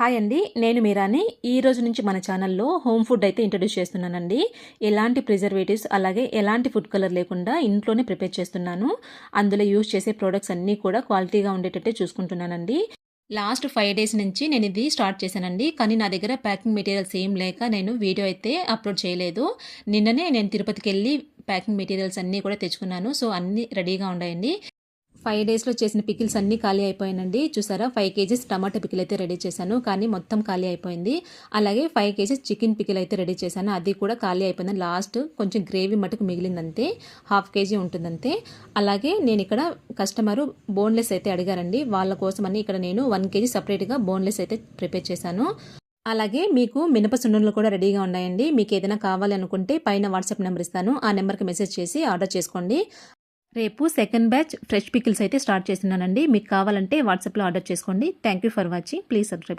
Hi అండి, నేను మీరాని. ఈ రోజు నుంచి మన ఛానల్లో హోమ్ ఫుడ్ అయితే ఇంట్రడ్యూస్ చేస్తున్నానండి. ఎలాంటి ప్రిజర్వేటివ్స్ అలాగే ఎలాంటి ఫుడ్ కలర్ లేకుండా ఇంట్లోనే ప్రిపేర్ చేస్తున్నాను. అందులో యూజ్ చేసే ప్రోడక్ట్స్ అన్నీ కూడా క్వాలిటీగా ఉండేటట్టే చూసుకుంటున్నానండి. లాస్ట్ 5 డేస్ నుంచి నేను ఇది స్టార్ట్ చేశానండి. కానీ నా దగ్గర ప్యాకింగ్ మెటీరియల్స్ ఏం లేక నేను వీడియో అయితే అప్లోడ్ చేయలేదు. నిన్ననే నేను తిరుపతికి వెళ్ళి ప్యాకింగ్ మెటీరియల్స్ అన్నీ కూడా తెచ్చుకున్నాను. సో అన్నీ రెడీగా ఉన్నాయండి. 5 డేస్‌లో చేసిన పికిల్స్ అన్నీ ఖాళీ అయిపోయానండి. చూసారా, 5 కేజీస్ టమాటా పికిల్ అయితే రెడీ చేశాను. కానీ మొత్తం ఖాళీ అయిపోయింది. అలాగే 5 కేజీస్ చికెన్ పికిల్ అయితే రెడీ చేశాను. అది కూడా ఖాళీ అయిపోయింది. లాస్ట్ కొంచెం గ్రేవీ మటుకు మిగిలిందంతే. Half KG ఉంటుందంతే. అలాగే నేను ఇక్కడ కస్టమరు బోన్లెస్ అయితే అడిగారండి. వాళ్ళ కోసమని ఇక్కడ నేను 1 కేజీ సెపరేట్‌గా బోన్లెస్ అయితే ప్రిపేర్ చేశాను. అలాగే మీకు మినప సున్నుండలు కూడా రెడీగా ఉన్నాయండి. మీకు ఏదైనా కావాలి అనుకుంటే పైన వాట్సాప్ నెంబర్ ఇస్తాను. ఆ నెంబర్‌కి మెసేజ్ చేసి ఆర్డర్ చేసుకోండి. రేపు సెకండ్ బ్యాచ్ ఫ్రెష్ పికిల్స్ అయితే స్టార్ట్ చేస్తున్నానండి. మీకు కావాలంటే వాట్సాప్లో ఆర్డర్ చేసుకోండి. Thank you for watching. Please subscribe.